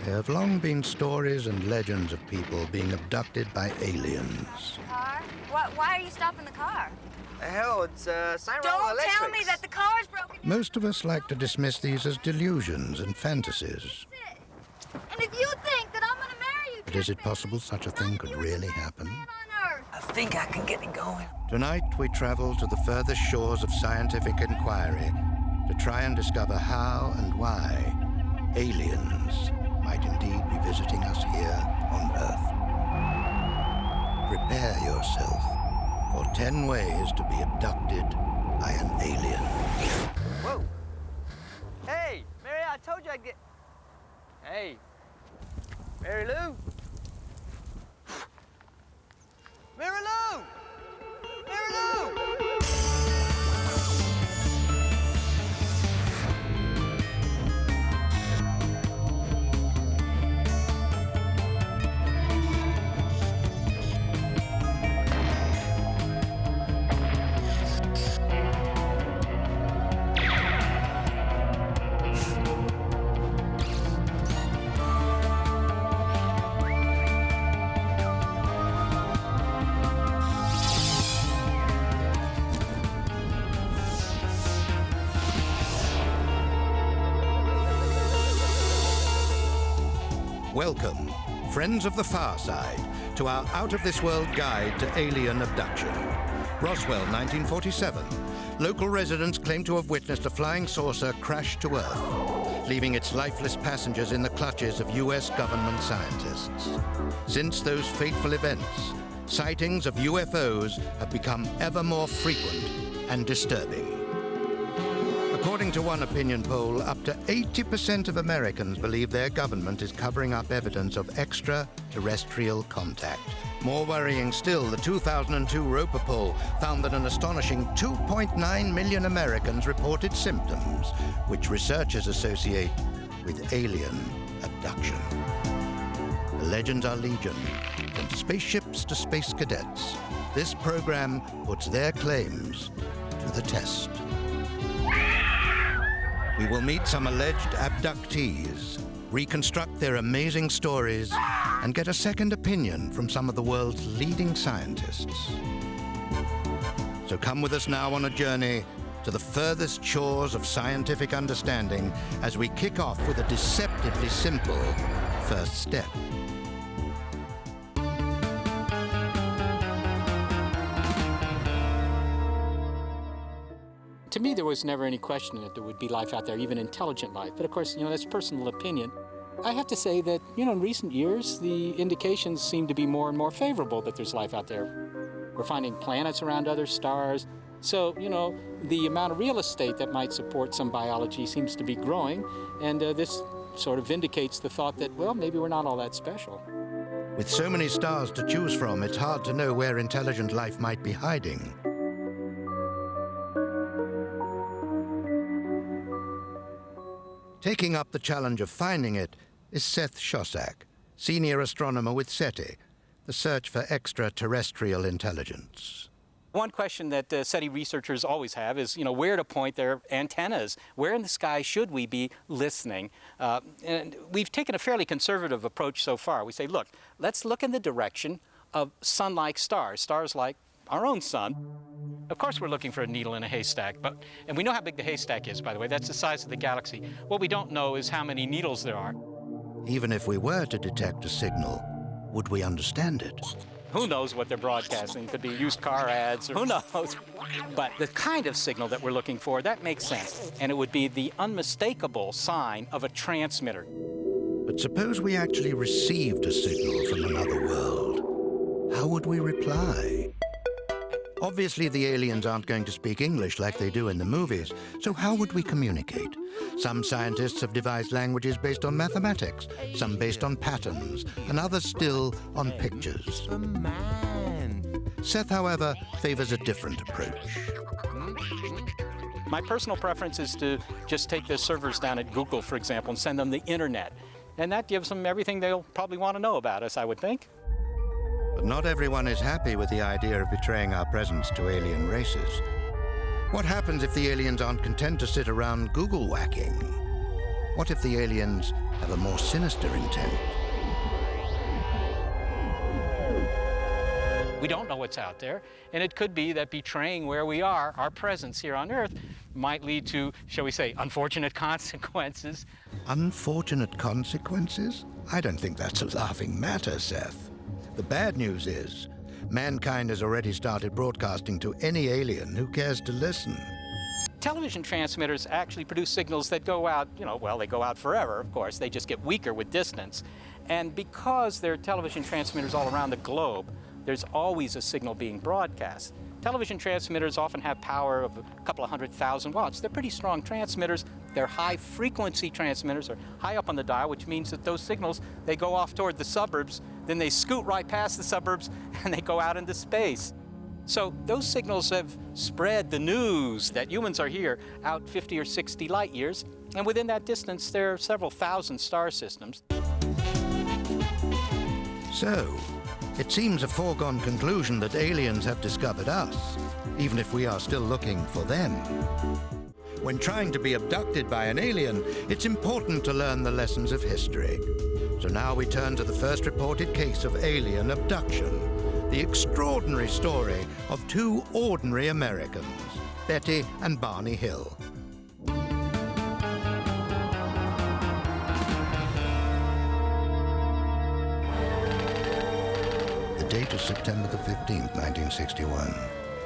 There have long been stories and legends of people being abducted by aliens. Car? Why are you stopping the car? The hell, it's St. Don't tell me that the car's broken down. Most of us like to dismiss these as delusions and fantasies. And if you think that I'm going to marry you... But is it possible such a thing could really happen? I think I can get it going. Tonight we travel to the furthest shores of scientific inquiry to try and discover how and why aliens might indeed be visiting us here on Earth. Prepare yourself for 10 ways to be abducted by an alien. Whoa. Hey, Mary, I told you I'd get... Hey, Mary Lou. Mary Lou! Mary Lou! Welcome, friends of the far side, to our out-of-this-world guide to alien abduction. Roswell, 1947. Local residents claim to have witnessed a flying saucer crash to Earth, leaving its lifeless passengers in the clutches of U.S. government scientists. Since those fateful events, sightings of UFOs have become ever more frequent and disturbing. According to one opinion poll, up to 80% of Americans believe their government is covering up evidence of extraterrestrial contact. More worrying still, the 2002 Roper poll found that an astonishing 2.9 million Americans reported symptoms, which researchers associate with alien abduction. The legends are legion, from spaceships to space cadets. This program puts their claims to the test. We will meet some alleged abductees, reconstruct their amazing stories, and get a second opinion from some of the world's leading scientists. So come with us now on a journey to the furthest shores of scientific understanding as we kick off with a deceptively simple first step. To me, there was never any question that there would be life out there, even intelligent life. But of course, that's personal opinion. I have to say that, in recent years, the indications seem to be more and more favorable that there's life out there. We're finding planets around other stars. So, the amount of real estate that might support some biology seems to be growing. And this sort of vindicates the thought that, well, maybe we're not all that special. With so many stars to choose from, it's hard to know where intelligent life might be hiding. Taking up the challenge of finding it is Seth Shostak, senior astronomer with SETI, the search for extraterrestrial intelligence. One question that SETI researchers always have is, where to point their antennas. Where in the sky should we be listening? And we've taken a fairly conservative approach so far. We say, look, let's look in the direction of sun-like stars, stars like our own sun. Of course we're looking for a needle in a haystack, and we know how big the haystack is, by the way. That's the size of the galaxy. What we don't know is how many needles there are. Even if we were to detect a signal, would we understand it? Who knows what they're broadcasting? Could be used car ads, or who knows? But the kind of signal that we're looking for, that makes sense. And it would be the unmistakable sign of a transmitter. But suppose we actually received a signal from another world. How would we reply? Obviously, the aliens aren't going to speak English like they do in the movies, so how would we communicate? Some scientists have devised languages based on mathematics, some based on patterns, and others still on pictures. Seth, however, favors a different approach. My personal preference is to just take the servers down at Google, for example, and send them the internet. And that gives them everything they'll probably want to know about us, I would think. But not everyone is happy with the idea of betraying our presence to alien races. What happens if the aliens aren't content to sit around Google whacking? What if the aliens have a more sinister intent? We don't know what's out there, and it could be that betraying where we are, our presence here on Earth, might lead to, shall we say, unfortunate consequences. Unfortunate consequences? I don't think that's a laughing matter, Seth. The bad news is, mankind has already started broadcasting to any alien who cares to listen. Television transmitters actually produce signals that go out, well, they go out forever, of course. They just get weaker with distance. And because there are television transmitters all around the globe, there's always a signal being broadcast. Television transmitters often have power of a couple of 100,000 watts. They're pretty strong transmitters. They're high-frequency transmitters, or high up on the dial, which means that those signals, they go off toward the suburbs, then they scoot right past the suburbs, and they go out into space. So those signals have spread the news that humans are here out 50 or 60 light years, and within that distance, there are several thousand star systems. So, it seems a foregone conclusion that aliens have discovered us, even if we are still looking for them. When trying to be abducted by an alien, it's important to learn the lessons of history. So now we turn to the first reported case of alien abduction, the extraordinary story of two ordinary Americans, Betty and Barney Hill. The date is September the 15th, 1961.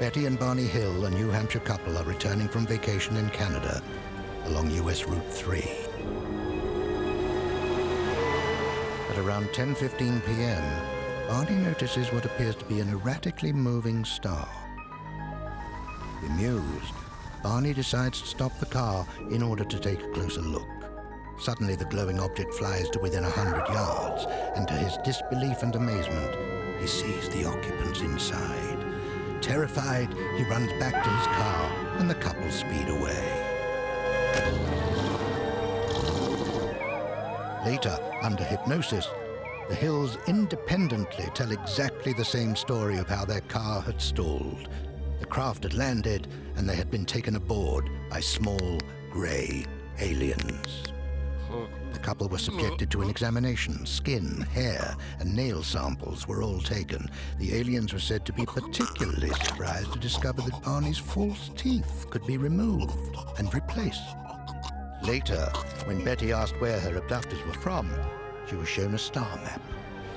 Betty and Barney Hill, a New Hampshire couple, are returning from vacation in Canada along US Route 3. At around 10:15 p.m., Barney notices what appears to be an erratically moving star. Bemused, Barney decides to stop the car in order to take a closer look. Suddenly, the glowing object flies to within 100 yards, and to his disbelief and amazement, he sees the occupants inside. Terrified, he runs back to his car, and the couple speed away. Later, under hypnosis, the Hills independently tell exactly the same story of how their car had stalled. The craft had landed, and they had been taken aboard by small, grey aliens. The couple were subjected to an examination. Skin, hair, and nail samples were all taken. The aliens were said to be particularly surprised to discover that Barney's false teeth could be removed and replaced. Later, when Betty asked where her abductors were from, she was shown a star map,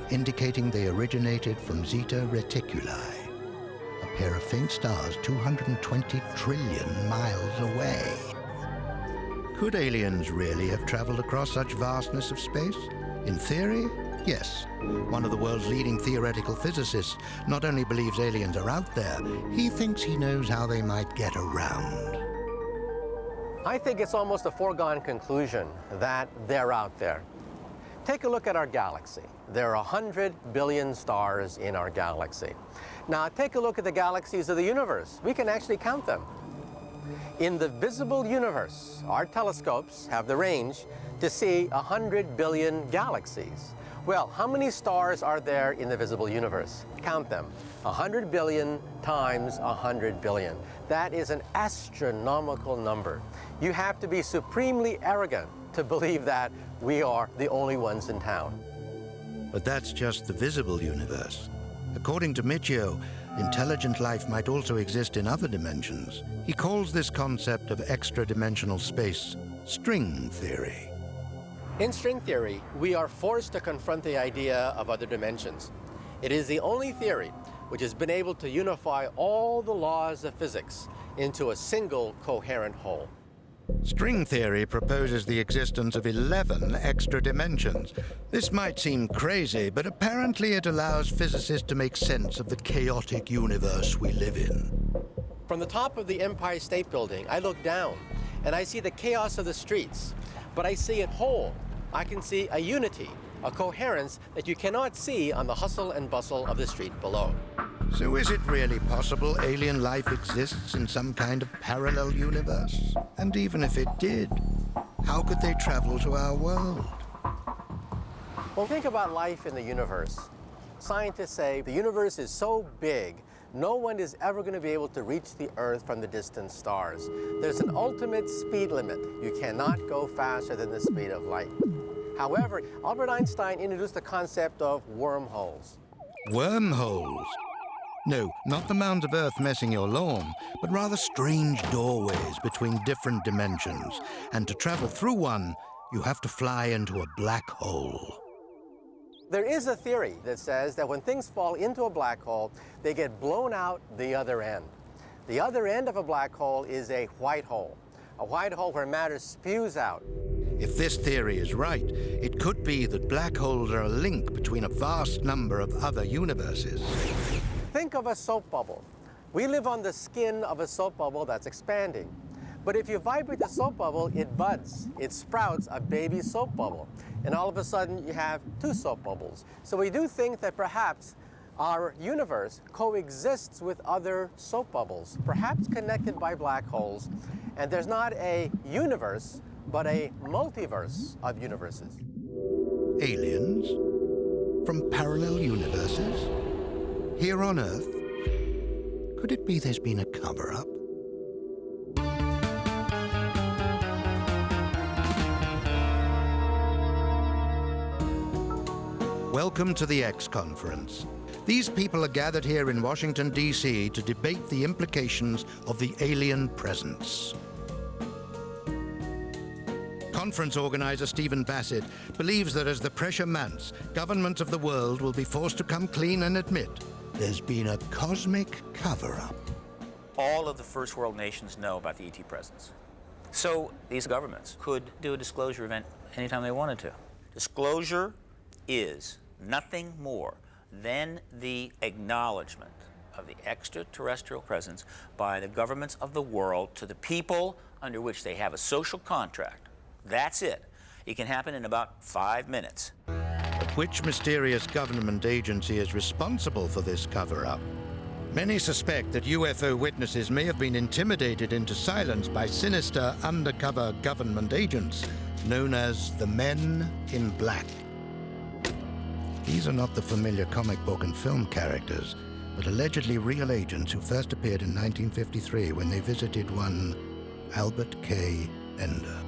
indicating they originated from Zeta Reticuli, a pair of faint stars 220 trillion miles away. Could aliens really have traveled across such vastness of space? In theory, yes. One of the world's leading theoretical physicists not only believes aliens are out there, he thinks he knows how they might get around. I think it's almost a foregone conclusion that they're out there. Take a look at our galaxy. There are 100 billion stars in our galaxy. Now take a look at the galaxies of the universe. We can actually count them. In the visible universe, our telescopes have the range to see 100 billion galaxies. Well, how many stars are there in the visible universe? Count them. 100 billion times 100 billion. That is an astronomical number. You have to be supremely arrogant to believe that we are the only ones in town. But that's just the visible universe. According to Michio, intelligent life might also exist in other dimensions. He calls this concept of extra-dimensional space string theory. In string theory, we are forced to confront the idea of other dimensions. It is the only theory which has been able to unify all the laws of physics into a single coherent whole. String theory proposes the existence of 11 extra dimensions. This might seem crazy, but apparently it allows physicists to make sense of the chaotic universe we live in. From the top of the Empire State Building, I look down and I see the chaos of the streets, but I see it whole. I can see a unity, a coherence that you cannot see on the hustle and bustle of the street below. So is it really possible alien life exists in some kind of parallel universe? And even if it did, how could they travel to our world? Well, think about life in the universe. Scientists say the universe is so big, no one is ever going to be able to reach the Earth from the distant stars. There's an ultimate speed limit. You cannot go faster than the speed of light. However, Albert Einstein introduced the concept of wormholes. Wormholes? No, not the mound of earth messing your lawn, but rather strange doorways between different dimensions. And to travel through one, you have to fly into a black hole. There is a theory that says that when things fall into a black hole, they get blown out the other end. The other end of a black hole is a white hole where matter spews out. If this theory is right, it could be that black holes are a link between a vast number of other universes. Think of a soap bubble. We live on the skin of a soap bubble that's expanding. But if you vibrate the soap bubble, it buds. It sprouts a baby soap bubble. And all of a sudden, you have two soap bubbles. So we do think that perhaps our universe coexists with other soap bubbles, perhaps connected by black holes. And there's not a universe, but a multiverse of universes. Aliens? From parallel universes? Here on Earth? Could it be there's been a cover-up? Welcome to the X Conference. These people are gathered here in Washington, D.C. to debate the implications of the alien presence. Conference organizer Stephen Bassett believes that as the pressure mounts, governments of the world will be forced to come clean and admit there's been a cosmic cover-up. All of the first world nations know about the ET presence. So these governments could do a disclosure event anytime they wanted to. Disclosure is nothing more than the acknowledgement of the extraterrestrial presence by the governments of the world to the people under which they have a social contract. That's it. It can happen in about 5 minutes. But which mysterious government agency is responsible for this cover-up? Many suspect that UFO witnesses may have been intimidated into silence by sinister undercover government agents known as the Men in Black. These are not the familiar comic book and film characters, but allegedly real agents who first appeared in 1953 when they visited one Albert K. Bender.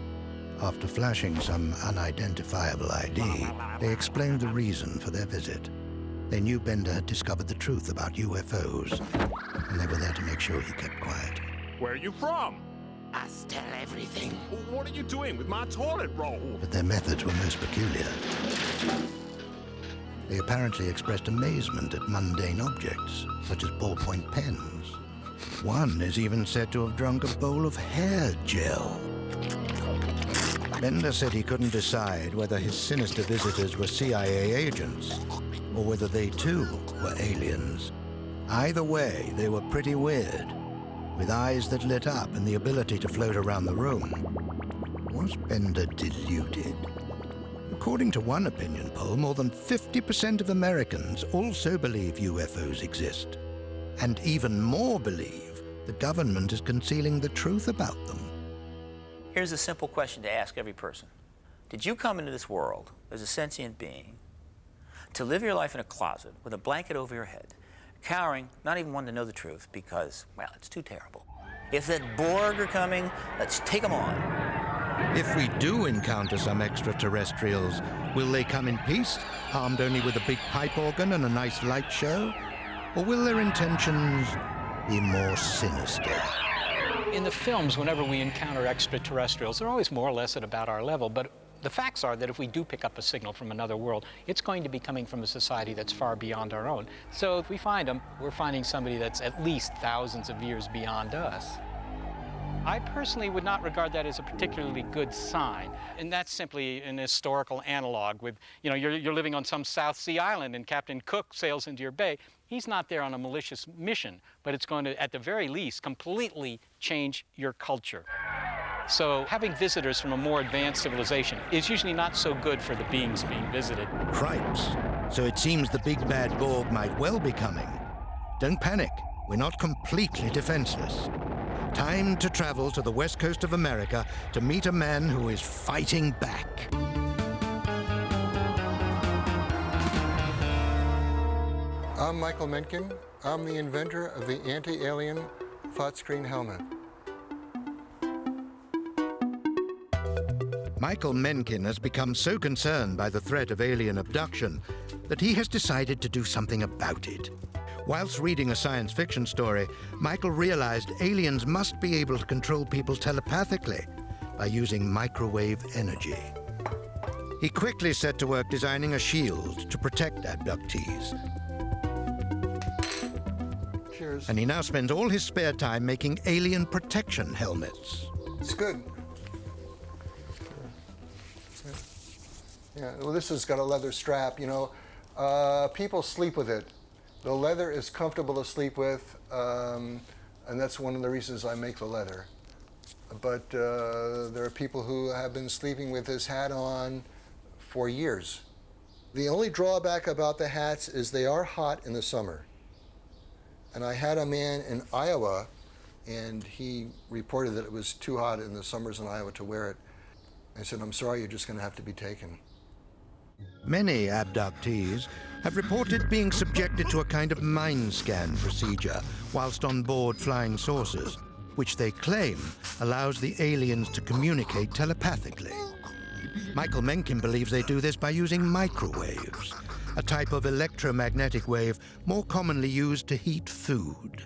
After flashing some unidentifiable ID, they explained the reason for their visit. They knew Bender had discovered the truth about UFOs, and they were there to make sure he kept quiet. Where are you from? Us tell everything. What are you doing with my toilet roll? But their methods were most peculiar. They apparently expressed amazement at mundane objects, such as ballpoint pens. One is even said to have drunk a bowl of hair gel. Bender said he couldn't decide whether his sinister visitors were CIA agents, or whether they too were aliens. Either way, they were pretty weird, with eyes that lit up and the ability to float around the room. Was Bender deluded? According to one opinion poll, more than 50% of Americans also believe UFOs exist. And even more believe the government is concealing the truth about them. Here's a simple question to ask every person. Did you come into this world as a sentient being to live your life in a closet with a blanket over your head, cowering, not even wanting to know the truth because, well, it's too terrible? If that Borg are coming, let's take them on. If we do encounter some extraterrestrials, will they come in peace, armed only with a big pipe organ and a nice light show? Or will their intentions be more sinister? In the films, whenever we encounter extraterrestrials, they're always more or less at about our level, but the facts are that if we do pick up a signal from another world, it's going to be coming from a society that's far beyond our own. So if we find them, we're finding somebody that's at least thousands of years beyond us. I personally would not regard that as a particularly good sign, and that's simply an historical analog with, you know, you're living on some South Sea island and Captain Cook sails into your bay. He's not there on a malicious mission, but it's going to, at the very least, completely change your culture. So having visitors from a more advanced civilization is usually not so good for the beings being visited. Cripes. So it seems the big bad Borg might well be coming. Don't panic. We're not completely defenseless. Time to travel to the west coast of America to meet a man who is fighting back. I'm Michael Mencken. I'm the inventor of the anti-alien flat screen helmet. Michael Mencken has become so concerned by the threat of alien abduction that he has decided to do something about it. Whilst reading a science fiction story, Michael realized aliens must be able to control people telepathically by using microwave energy. He quickly set to work designing a shield to protect abductees. Cheers. And he now spends all his spare time making alien protection helmets. It's good. Yeah, well, this has got a leather strap, you know. People sleep with it. The leather is comfortable to sleep with, and that's one of the reasons I make the leather. But there are people who have been sleeping with this hat on for years. The only drawback about the hats is they are hot in the summer. And I had a man in Iowa, and he reported that it was too hot in the summers in Iowa to wear it. I said, I'm sorry, you're just going to have to be taken. Many abductees have reported being subjected to a kind of mind scan procedure whilst on board flying saucers, which they claim allows the aliens to communicate telepathically. Michael Mencken believes they do this by using microwaves, a type of electromagnetic wave more commonly used to heat food.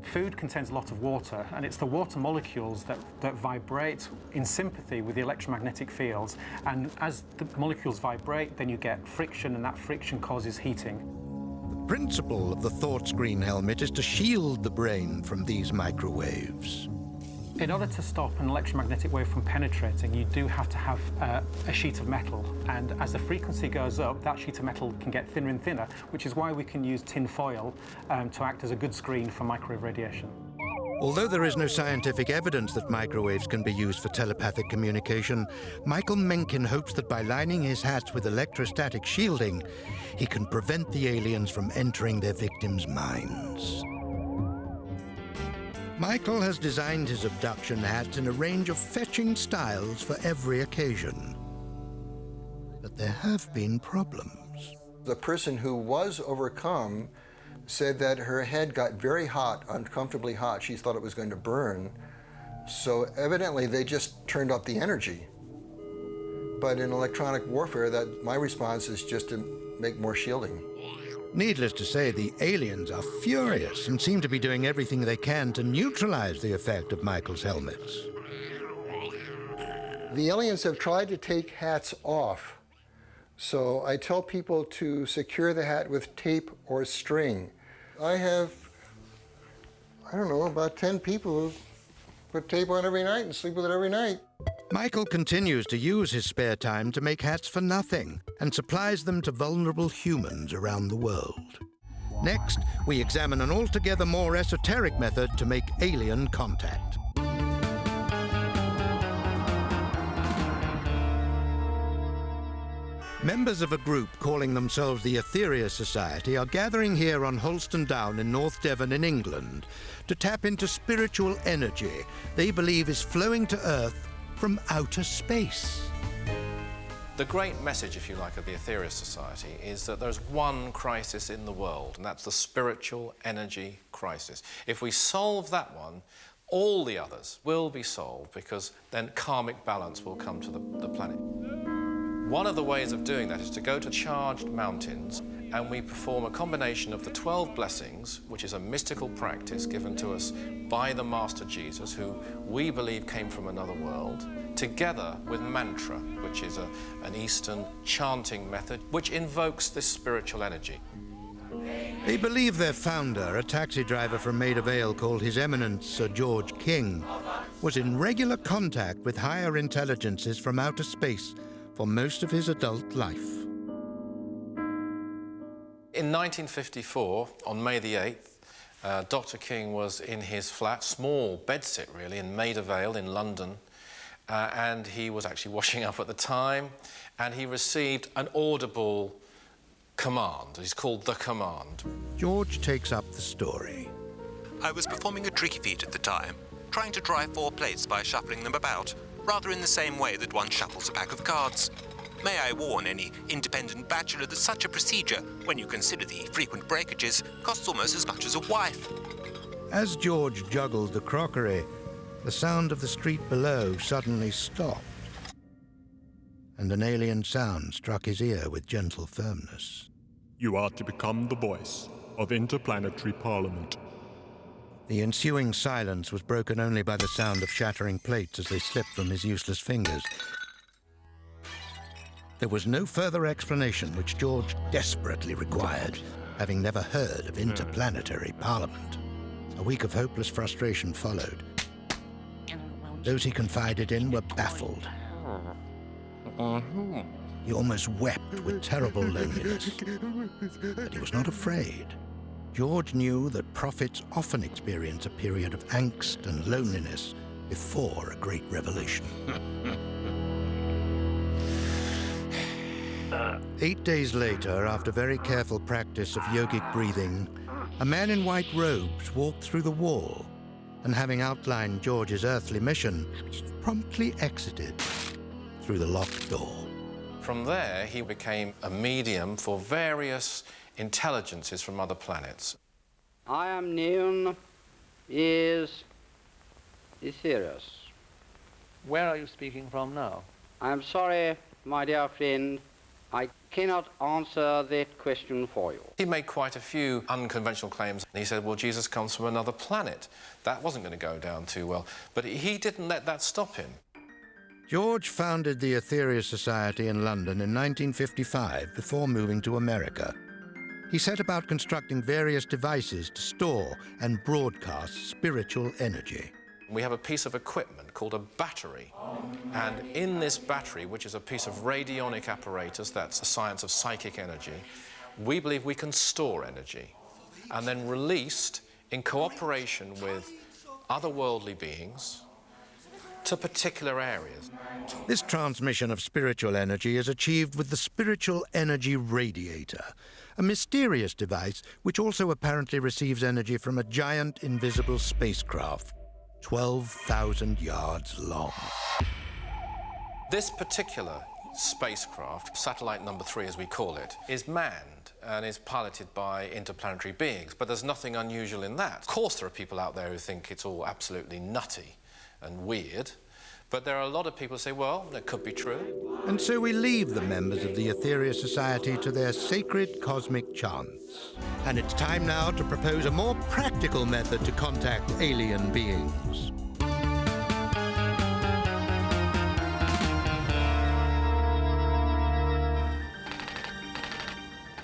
Food contains a lot of water, and it's the water molecules that vibrate in sympathy with the electromagnetic fields. And as the molecules vibrate, then you get friction, and that friction causes heating. The principle of the thought screen helmet is to shield the brain from these microwaves. In order to stop an electromagnetic wave from penetrating, you do have to have a sheet of metal. And as the frequency goes up, that sheet of metal can get thinner and thinner, which is why we can use tin foil to act as a good screen for microwave radiation. Although there is no scientific evidence that microwaves can be used for telepathic communication, Michael Mencken hopes that by lining his hats with electrostatic shielding, he can prevent the aliens from entering their victims' minds. Michael has designed his abduction hats in a range of fetching styles for every occasion. But there have been problems. The person who was overcome said that her head got very hot, uncomfortably hot. She thought it was going to burn. So evidently they just turned up the energy. But in electronic warfare, my response is just to make more shielding. Needless to say, the aliens are furious and seem to be doing everything they can to neutralize the effect of Michael's helmets. The aliens have tried to take hats off. So I tell people to secure the hat with tape or string. I have, I don't know, about 10 people who put tape on every night and sleep with it every night. Michael continues to use his spare time to make hats for nothing and supplies them to vulnerable humans around the world. Next, we examine an altogether more esoteric method to make alien contact. Members of a group calling themselves the Etheria Society are gathering here on Holston Down in North Devon in England to tap into spiritual energy they believe is flowing to Earth from outer space. The great message, if you like, of the Etheria Society is that there's one crisis in the world, and that's the spiritual energy crisis. If we solve that one, all the others will be solved, because then karmic balance will come to the planet. One of the ways of doing that is to go to charged mountains, and we perform a combination of the 12 blessings, which is a mystical practice given to us by the Master Jesus, who we believe came from another world, together with mantra, which is an Eastern chanting method, which invokes this spiritual energy. They believe their founder, a taxi driver from Maida Vale called His Eminence Sir George King, was in regular contact with higher intelligences from outer space for most of his adult life. In 1954, on May the 8th, Dr. King was in his flat, small bedsit really, in Maida Vale in London, and he was actually washing up at the time, and he received an audible command. It's called the command. George takes up the story. I was performing a tricky feat at the time, trying to dry 4 plates by shuffling them about, rather in the same way that one shuffles a pack of cards. May I warn any independent bachelor that such a procedure, when you consider the frequent breakages, costs almost as much as a wife. As George juggled the crockery, the sound of the street below suddenly stopped, and an alien sound struck his ear with gentle firmness. You are to become the voice of interplanetary parliament. The ensuing silence was broken only by the sound of shattering plates as they slipped from his useless fingers. There was no further explanation which George desperately required, having never heard of interplanetary parliament. A week of hopeless frustration followed. Those he confided in were baffled. He almost wept with terrible loneliness. But he was not afraid. George knew that prophets often experience a period of angst and loneliness before a great revelation. 8 days later, after very careful practice of yogic breathing, a man in white robes walked through the wall and, having outlined George's earthly mission, promptly exited through the locked door. From there, he became a medium for various intelligences from other planets. I am known as Aetherius. Where are you speaking from now? I am sorry, my dear friend, I cannot answer that question for you. He made quite a few unconventional claims. He said, well, Jesus comes from another planet. That wasn't going to go down too well. But he didn't let that stop him. George founded the Aetherius Society in London in 1955 before moving to America. He set about constructing various devices to store and broadcast spiritual energy. We have a piece of equipment called a battery. And in this battery, which is a piece of radionic apparatus, that's the science of psychic energy, we believe we can store energy and then released in cooperation with otherworldly beings to particular areas. This transmission of spiritual energy is achieved with the Spiritual Energy Radiator, a mysterious device which also apparently receives energy from a giant invisible spacecraft, 12,000 yards long. This particular spacecraft, satellite number 3 as we call it, is manned and is piloted by interplanetary beings, but there's nothing unusual in that. Of course there are people out there who think it's all absolutely nutty and weird, but there are a lot of people who say, well, that could be true. And so we leave the members of the Aetherius Society to their sacred cosmic chants. And it's time now to propose a more practical method to contact alien beings.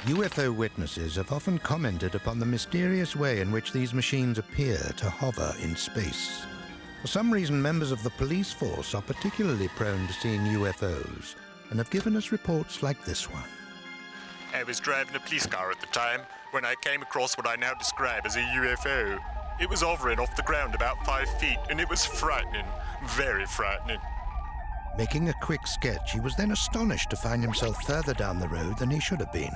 UFO witnesses have often commented upon the mysterious way in which these machines appear to hover in space. For some reason, members of the police force are particularly prone to seeing UFOs and have given us reports like this one. I was driving a police car at the time when I came across what I now describe as a UFO. It was hovering off the ground about 5 feet, and it was frightening, very frightening. Making a quick sketch, he was then astonished to find himself further down the road than he should have been.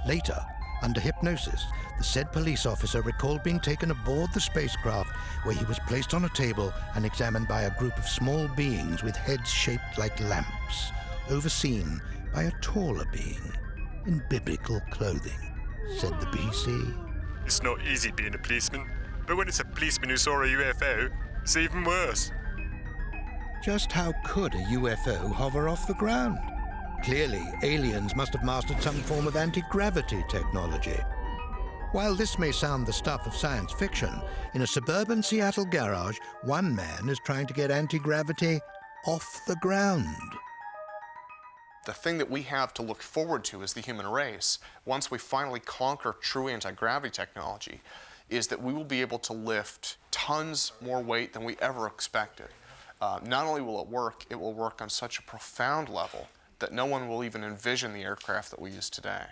Later, under hypnosis, the said police officer recalled being taken aboard the spacecraft, where he was placed on a table and examined by a group of small beings with heads shaped like lamps, overseen by a taller being in biblical clothing, said the PC. It's not easy being a policeman, but when it's a policeman who saw a UFO, it's even worse. Just how could a UFO hover off the ground? Clearly, aliens must have mastered some form of anti-gravity technology. While this may sound the stuff of science fiction, in a suburban Seattle garage, one man is trying to get anti-gravity off the ground. The thing that we have to look forward to as the human race, once we finally conquer true anti-gravity technology, is that we will be able to lift tons more weight than we ever expected. Not only will it work on such a profound level that no one will even envision the aircraft that we use today.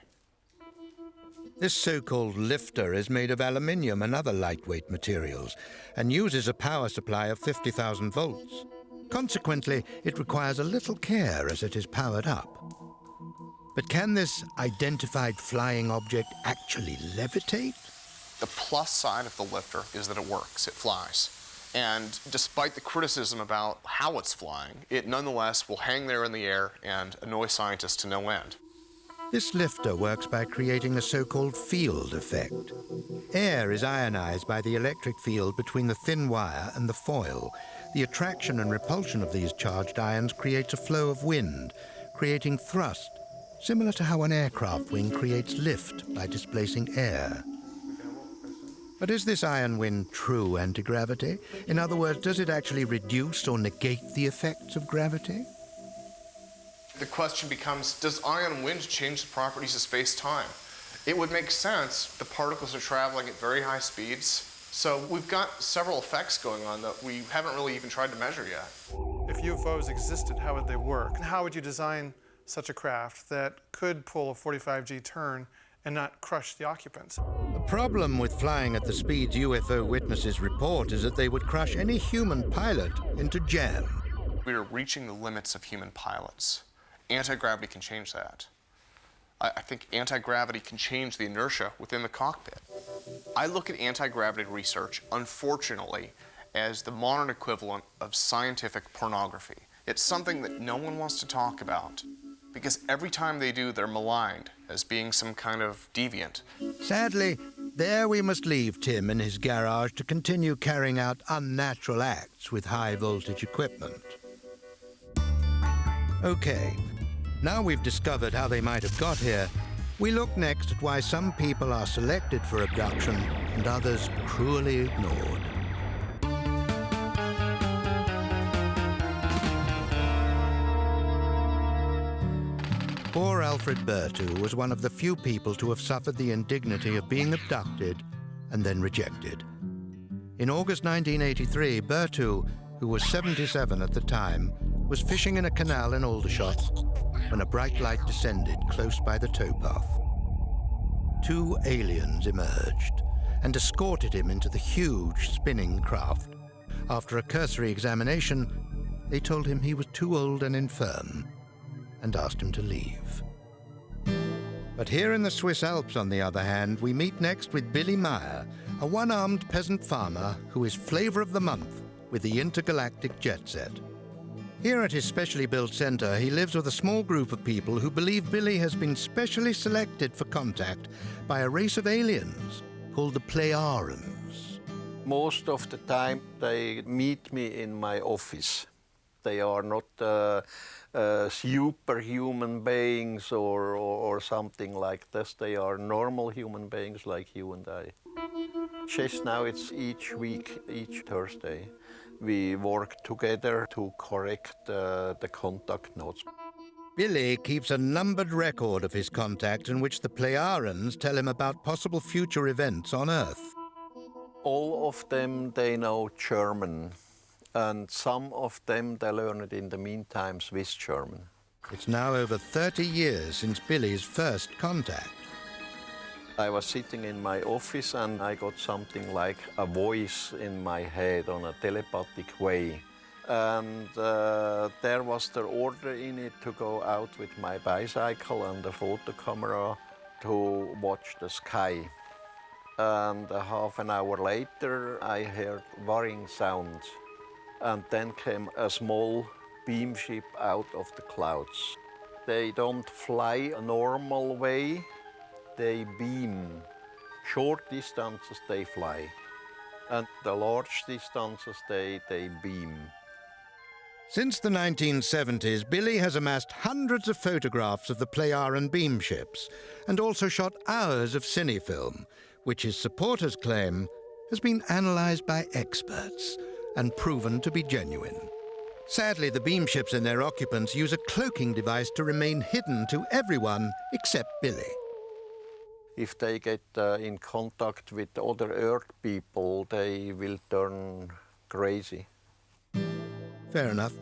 This so-called lifter is made of aluminium and other lightweight materials and uses a power supply of 50,000 volts. Consequently, it requires a little care as it is powered up. But can this identified flying object actually levitate? The plus side of the lifter is that it works, it flies. And despite the criticism about how it's flying, it nonetheless will hang there in the air and annoy scientists to no end. This lifter works by creating a so-called field effect. Air is ionized by the electric field between the thin wire and the foil. The attraction and repulsion of these charged ions creates a flow of wind, creating thrust, similar to how an aircraft wing creates lift by displacing air. But is this ion wind true anti-gravity? In other words, does it actually reduce or negate the effects of gravity? The question becomes, does ion wind change the properties of space-time? It would make sense. The particles are traveling at very high speeds. So we've got several effects going on that we haven't really even tried to measure yet. If UFOs existed, how would they work? And how would you design such a craft that could pull a 45G turn and not crush the occupants? The problem with flying at the speeds UFO witnesses report is that they would crush any human pilot into jam. We are reaching the limits of human pilots. Anti-gravity can change that. I think anti-gravity can change the inertia within the cockpit. I look at anti-gravity research, unfortunately, as the modern equivalent of scientific pornography. It's something that no one wants to talk about, because every time they do, they're maligned as being some kind of deviant. Sadly, there we must leave Tim in his garage to continue carrying out unnatural acts with high-voltage equipment. Okay, now we've discovered how they might have got here, we look next at why some people are selected for abduction and others cruelly ignored. Poor Alfred Berthoud was one of the few people to have suffered the indignity of being abducted and then rejected. In August 1983, Berthoud, who was 77 at the time, was fishing in a canal in Aldershot when a bright light descended close by the towpath. Two aliens emerged and escorted him into the huge spinning craft. After a cursory examination, they told him he was too old and infirm and asked him to leave. But here in the Swiss Alps, on the other hand, we meet next with Billy Meyer, a one-armed peasant farmer who is flavor of the month with the intergalactic jet set. Here at his specially built center, he lives with a small group of people who believe Billy has been specially selected for contact by a race of aliens called the Pleiarans. Most of the time they meet me in my office. They are not superhuman beings or something like this. They are normal human beings like you and I. Just now it's each week, each Thursday. We work together to correct the contact notes. Billy keeps a numbered record of his contact in which the Pleiarans tell him about possible future events on Earth. All of them, they know German, and some of them, they learn it in the meantime Swiss German. It's now over 30 years since Billy's first contact. I was sitting in my office and I got something like a voice in my head on a telepathic way. And there was the order in it to go out with my bicycle and the photo camera to watch the sky. And half an hour later, I heard whirring sounds. And then came a small beam ship out of the clouds. They don't fly a normal way. They beam. Short distances they fly, and the large distances they beam. Since the 1970s, Billy has amassed hundreds of photographs of the Pleiaran beam ships and also shot hours of cinefilm, which his supporters claim has been analysed by experts and proven to be genuine. Sadly, the beam ships and their occupants use a cloaking device to remain hidden to everyone except Billy. If they get in contact with other Earth people, they will turn crazy. Fair enough.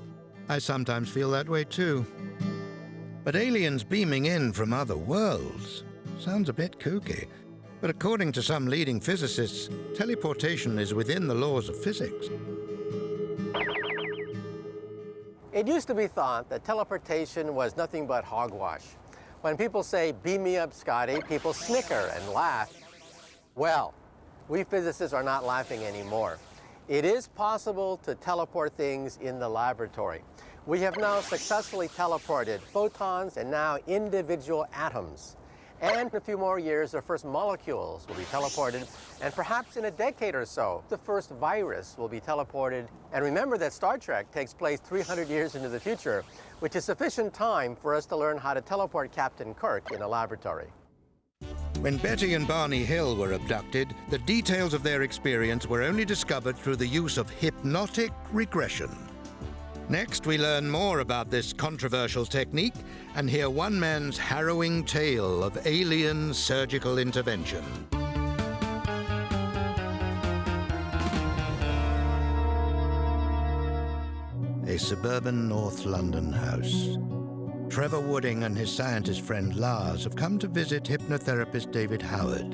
I sometimes feel that way too. But aliens beaming in from other worlds sounds a bit kooky. But according to some leading physicists, teleportation is within the laws of physics. It used to be thought that teleportation was nothing but hogwash. When people say, "Beam me up, Scotty," people snicker and laugh. Well, we physicists are not laughing anymore. It is possible to teleport things in the laboratory. We have now successfully teleported photons and now individual atoms. And in a few more years, the first molecules will be teleported, and perhaps in a decade or so, the first virus will be teleported. And remember that Star Trek takes place 300 years into the future, which is sufficient time for us to learn how to teleport Captain Kirk in a laboratory. When Betty and Barney Hill were abducted, the details of their experience were only discovered through the use of hypnotic regression. Next, we learn more about this controversial technique and hear one man's harrowing tale of alien surgical intervention. A suburban North London house. Trevor Wooding and his scientist friend Lars have come to visit hypnotherapist David Howard.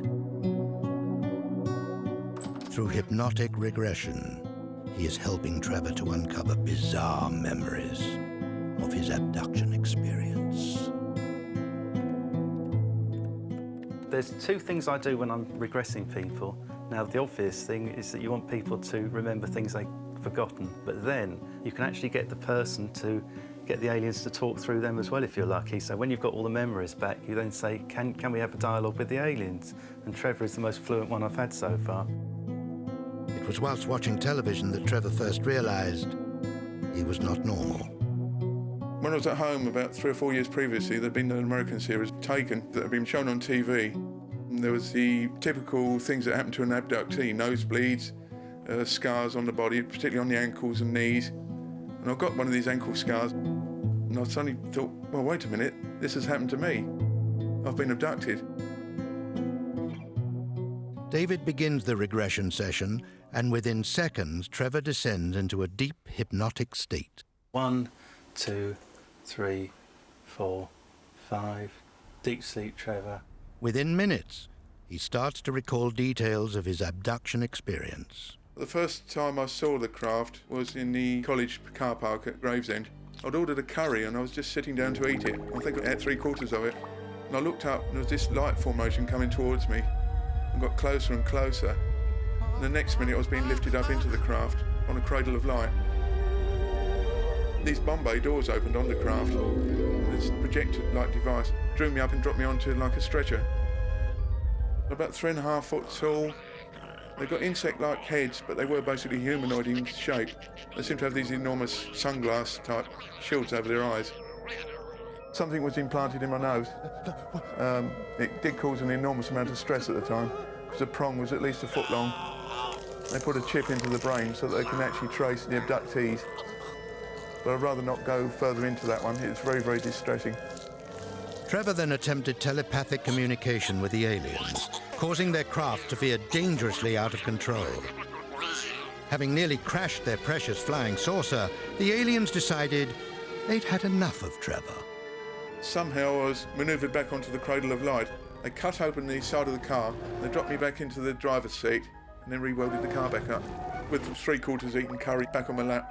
Through hypnotic regression, he is helping Trevor to uncover bizarre memories of his abduction experience. There's two things I do when I'm regressing people. Now, the obvious thing is that you want people to remember things they've forgotten, but then you can actually get the person to get the aliens to talk through them as well if you're lucky. So when you've got all the memories back, you then say, can we have a dialogue with the aliens? And Trevor is the most fluent one I've had so far. It was whilst watching television that Trevor first realised he was not normal. When I was at home about 3 or 4 years previously, there'd been an American series, Taken, that had been shown on TV. And there was the typical things that happen to an abductee, nosebleeds, scars on the body, particularly on the ankles and knees. And I got one of these ankle scars, and I suddenly thought, well, wait a minute, this has happened to me. I've been abducted. David begins the regression session, and within seconds, Trevor descends into a deep hypnotic state. 1, 2, 3, 4, 5. Deep sleep, Trevor. Within minutes, he starts to recall details of his abduction experience. The first time I saw the craft was in the college car park at Gravesend. I'd ordered a curry and I was just sitting down to eat it. I think I ate 3/4 of it. And I looked up and there was this light formation coming towards me and got closer and closer. And the next minute I was being lifted up into the craft on a cradle of light. These Bombay doors opened on the craft. And this projector-like device drew me up and dropped me onto like a stretcher. About 3.5 foot tall. They've got insect-like heads, but they were basically humanoid in shape. They seem to have these enormous sunglass-type shields over their eyes. Something was implanted in my nose. It did cause an enormous amount of stress at the time, because the prong was at least 1 foot long. They put a chip into the brain so that they can actually trace the abductees. But I'd rather not go further into that one. It's very, very distressing. Trevor then attempted telepathic communication with the aliens, causing their craft to veer dangerously out of control. Having nearly crashed their precious flying saucer, the aliens decided they'd had enough of Trevor. Somehow I was manoeuvred back onto the cradle of light. They cut open the side of the car, they dropped me back into the driver's seat, and then re-welded the car back up, with 3/4 eaten curry back on my lap,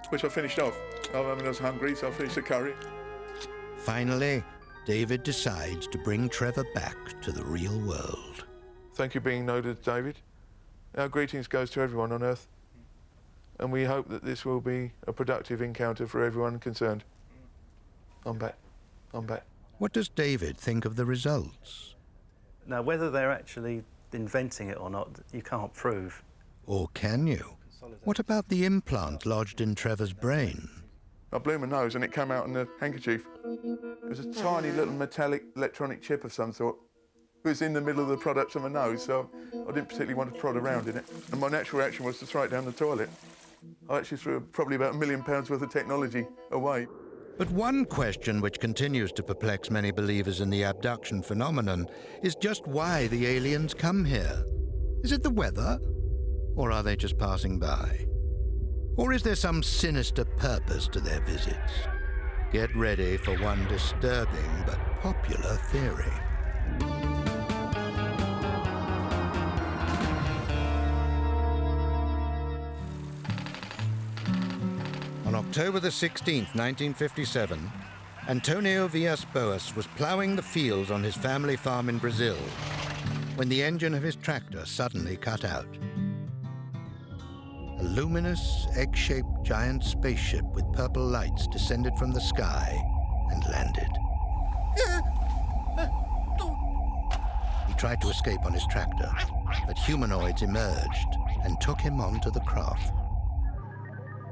which I finished off. I was hungry, so I finished the curry. Finally, David decides to bring Trevor back to the real world. Thank you for being noted, David. Our greetings goes to everyone on Earth, and we hope that this will be a productive encounter for everyone concerned. I'm back. I'm back. What does David think of the results? Now, whether they're actually inventing it or not, you can't prove. Or can you? What about the implant lodged in Trevor's brain? I blew my nose and it came out in a handkerchief. It was a tiny little metallic electronic chip of some sort. It was in the middle of the product of my nose, so I didn't particularly want to prod around in it. And my natural reaction was to throw it down the toilet. I actually threw probably about £1 million worth of technology away. But one question which continues to perplex many believers in the abduction phenomenon is just why the aliens come here. Is it the weather? Or are they just passing by? Or is there some sinister purpose to their visits? Get ready for one disturbing but popular theory. On October the 16th, 1957, Antonio Villas-Boas was ploughing the fields on his family farm in Brazil when the engine of his tractor suddenly cut out. A luminous, egg-shaped giant spaceship with purple lights descended from the sky and landed. He tried to escape on his tractor, but humanoids emerged and took him onto the craft.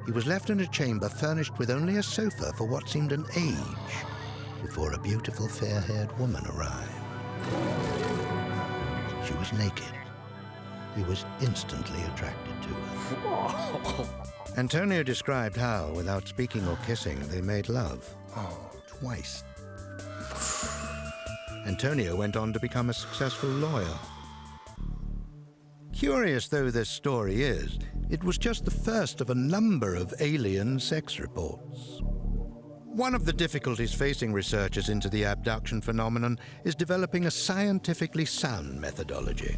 He was left in a chamber furnished with only a sofa for what seemed an age before a beautiful fair-haired woman arrived. She was naked. He was instantly attracted to her. Antonio described how, without speaking or kissing, they made love. Twice. Antonio went on to become a successful lawyer. Curious though this story is, it was just the first of a number of alien sex reports. One of the difficulties facing researchers into the abduction phenomenon is developing a scientifically sound methodology.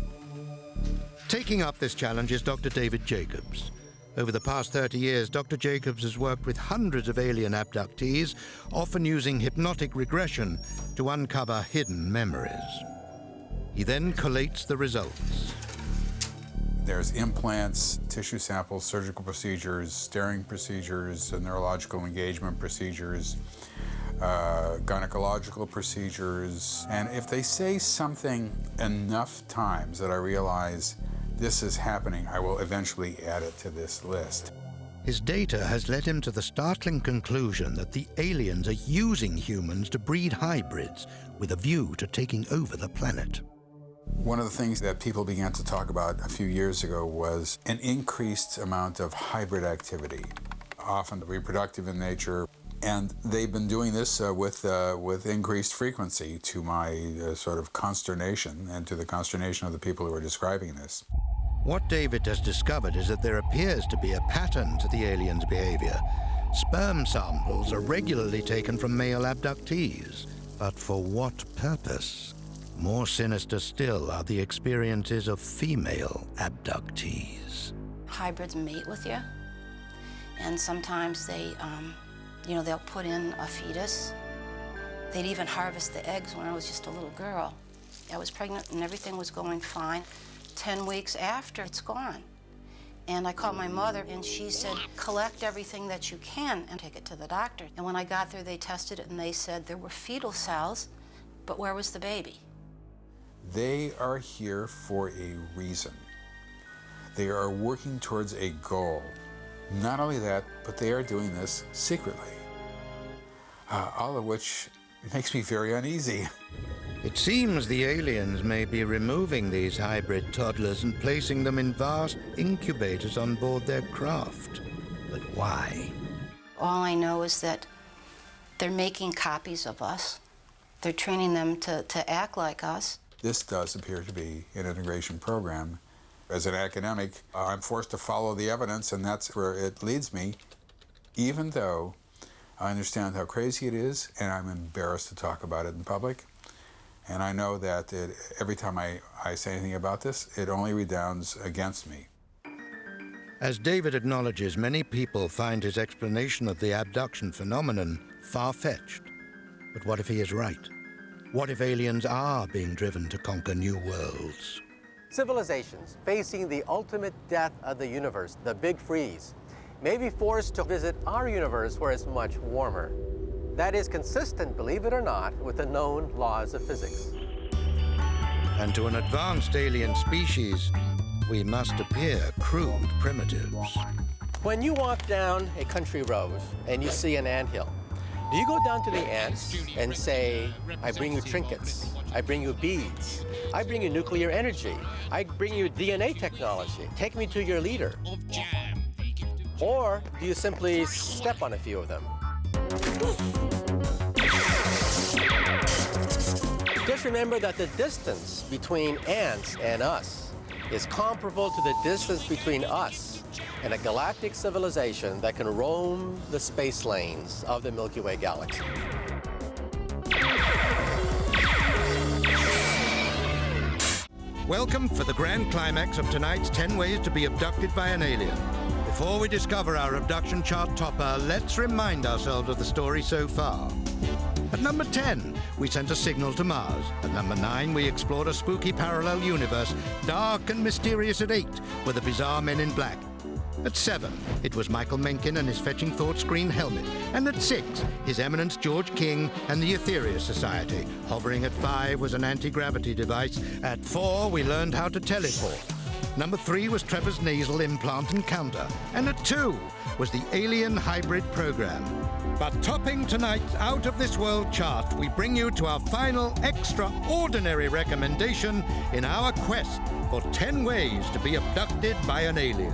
Taking up this challenge is Dr. David Jacobs. Over the past 30 years, Dr. Jacobs has worked with hundreds of alien abductees, often using hypnotic regression to uncover hidden memories. He then collates the results. There's implants, tissue samples, surgical procedures, steering procedures, neurological engagement procedures, gynecological procedures. And if they say something enough times that I realize this is happening, I will eventually add it to this list. His data has led him to the startling conclusion that the aliens are using humans to breed hybrids with a view to taking over the planet. One of the things that people began to talk about a few years ago was an increased amount of hybrid activity, often reproductive in nature. And they've been doing this with increased frequency, to my sort of consternation and to the consternation of the people who are describing this. What David has discovered is that there appears to be a pattern to the aliens' behavior. Sperm samples are regularly taken from male abductees. But for what purpose? More sinister still are the experiences of female abductees. Hybrids mate with you, and sometimes they, they'll put in a fetus. They'd even harvest the eggs when I was just a little girl. I was pregnant and everything was going fine. 10 weeks after, it's gone. And I called my mother and she said, collect everything that you can and take it to the doctor. And when I got there, they tested it and they said there were fetal cells, but where was the baby? They are here for a reason. They are working towards a goal. Not only that, but they are doing this secretly. All of which makes me very uneasy. It seems the aliens may be removing these hybrid toddlers and placing them in vast incubators on board their craft. But why? All I know is that they're making copies of us. They're training them to act like us. This does appear to be an integration program. As an academic, I'm forced to follow the evidence, and that's where it leads me, even though I understand how crazy it is, and I'm embarrassed to talk about it in public. And I know that every time I say anything about this, it only redounds against me. As David acknowledges, many people find his explanation of the abduction phenomenon far-fetched. But what if he is right? What if aliens are being driven to conquer new worlds? Civilizations facing the ultimate death of the universe, the Big Freeze, may be forced to visit our universe where it's much warmer. That is consistent, believe it or not, with the known laws of physics. And to an advanced alien species, we must appear crude primitives. When you walk down a country road and you see an anthill, do you go down to the ants and say, I bring you trinkets, I bring you beads, I bring you nuclear energy, I bring you DNA technology, take me to your leader? Or do you simply step on a few of them? Just remember that the distance between ants and us is comparable to the distance between us and a galactic civilization that can roam the space lanes of the Milky Way galaxy. Welcome for the grand climax of tonight's 10 Ways to be Abducted by an Alien. Before we discover our abduction chart topper, let's remind ourselves of the story so far. At number 10, we sent a signal to Mars. At number 9, we explored a spooky parallel universe, dark and mysterious at 8, with the bizarre men in black. At 7, it was Michael Mencken and his Fetching Thoughts green helmet. And at 6, His Eminence George King and the Etheria Society. Hovering at 5 was an anti-gravity device. At 4, we learned how to teleport. Number 3 was Trevor's nasal implant and counter. And at 2 was the Alien Hybrid Program. But topping tonight's Out of This World chart, we bring you to our final extraordinary recommendation in our quest for 10 ways to be abducted by an alien.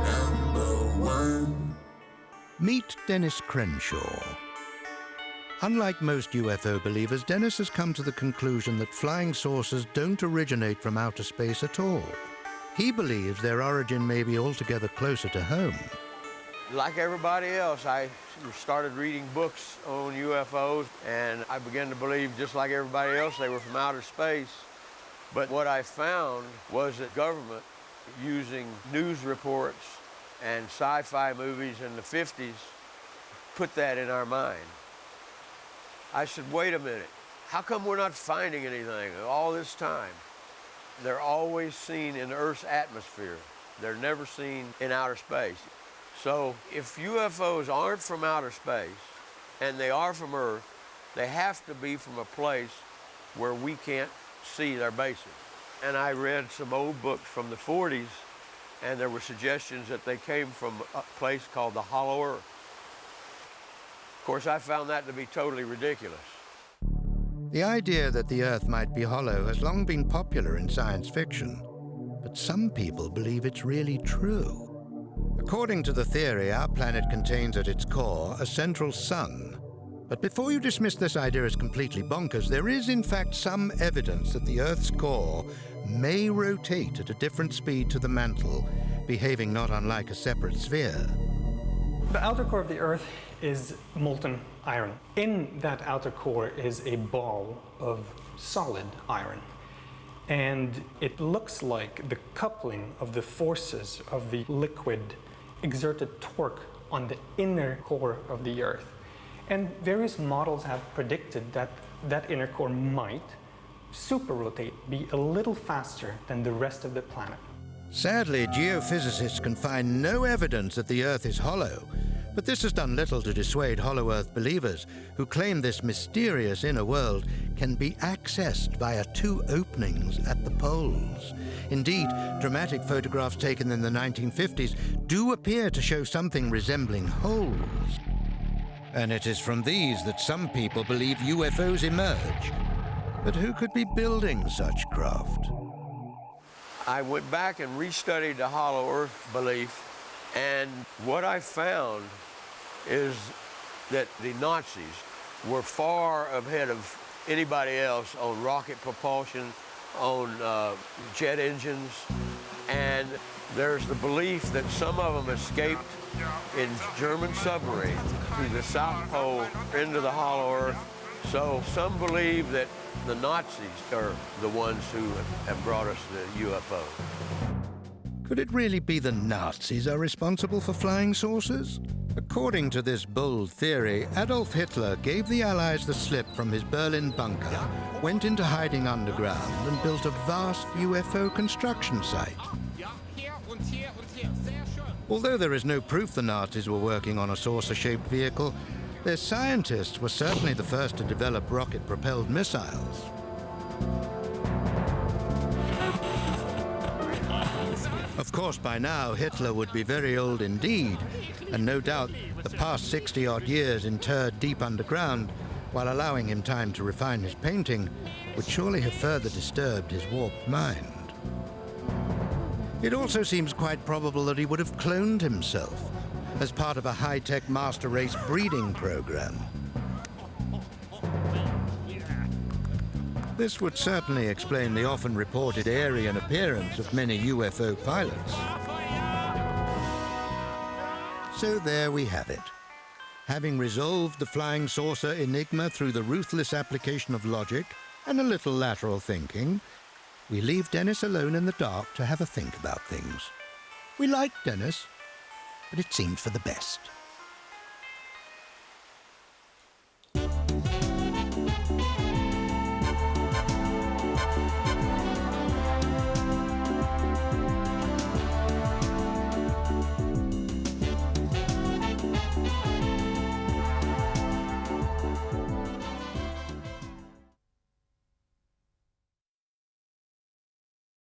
Number 1. Meet Dennis Crenshaw. Unlike most UFO believers, Dennis has come to the conclusion that flying saucers don't originate from outer space at all. He believes their origin may be altogether closer to home. Like everybody else, I started reading books on UFOs, and I began to believe, just like everybody else, they were from outer space. But what I found was that government, using news reports and sci-fi movies in the 50s, put that in our mind. I said, wait a minute, how come we're not finding anything all this time? They're always seen in Earth's atmosphere. They're never seen in outer space. So if UFOs aren't from outer space and they are from Earth, they have to be from a place where we can't see their bases. And I read some old books from the 40s, and there were suggestions that they came from a place called the Hollow Earth. Of course, I found that to be totally ridiculous. The idea that the Earth might be hollow has long been popular in science fiction, but some people believe it's really true. According to the theory, our planet contains at its core a central sun. But before you dismiss this idea as completely bonkers, there is in fact some evidence that the Earth's core may rotate at a different speed to the mantle, behaving not unlike a separate sphere. The outer core of the Earth is molten iron. In that outer core is a ball of solid iron. And it looks like the coupling of the forces of the liquid exerted torque on the inner core of the Earth. And various models have predicted that that inner core might super-rotate, be a little faster than the rest of the planet. Sadly, geophysicists can find no evidence that the Earth is hollow, but this has done little to dissuade Hollow Earth believers who claim this mysterious inner world can be accessed via 2 openings at the poles. Indeed, dramatic photographs taken in the 1950s do appear to show something resembling holes. And it is from these that some people believe UFOs emerge. But who could be building such craft? I went back and restudied the Hollow Earth belief, and what I found is that the Nazis were far ahead of anybody else on rocket propulsion, on jet engines, and there's the belief that some of them escaped in German submarines to the South Pole into the Hollow Earth. So some believe that the Nazis are the ones who have brought us the UFO. Could it really be the Nazis are responsible for flying saucers? According to this bold theory, Adolf Hitler gave the Allies the slip from his Berlin bunker, went into hiding underground, and built a vast UFO construction site. Although there is no proof the Nazis were working on a saucer-shaped vehicle, their scientists were certainly the first to develop rocket-propelled missiles. Of course, by now, Hitler would be very old indeed, and no doubt the past 60-odd years interred deep underground, while allowing him time to refine his painting, would surely have further disturbed his warped mind. It also seems quite probable that he would have cloned himself as part of a high-tech master race breeding program. This would certainly explain the often reported Aryan appearance of many UFO pilots. So there we have it. Having resolved the flying saucer enigma through the ruthless application of logic and a little lateral thinking, we leave Dennis alone in the dark to have a think about things. We liked Dennis, but it seemed for the best.